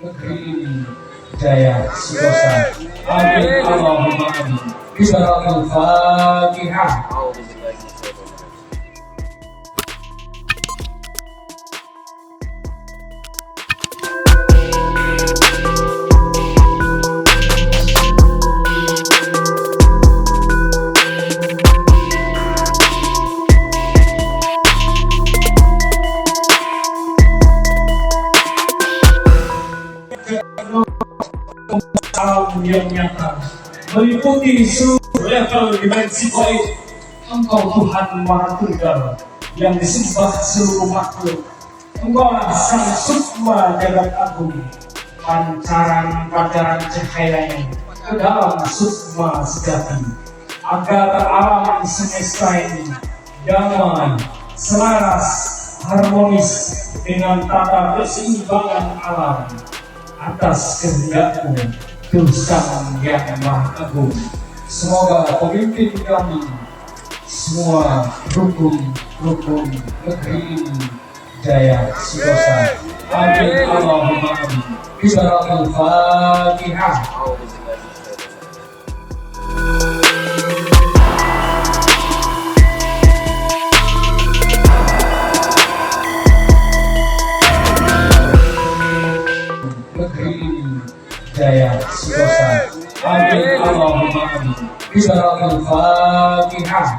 negeri ini jaya sentosa. Amin Allahumma amin. Bismillahirrahmanirrahim. Fatihah. Alam yang nyata meliputi seluruh level dimensi gaib. Engkau Tuhan Maha Tunggal yang disembah seluruh makhluk. Engkaulah Sang Sukma Jagat Agung, pancaran cahayanya ke dalam sukma sejati, agar alam semesta ini damai, selaras, harmonis dengan tata keseimbangan alam. Atas kehendakmu Tuhan yang Maha Agung, semoga pemimpin kami semua rukun negeri ini jaya sentosa. Amin Allahumma amin. Bismillahirrahmanirrahim. Fatihah. Negeri ini jaya sentosa. Amin Allahumma amin. Bismillahirrahmanirrahim. Fatihah.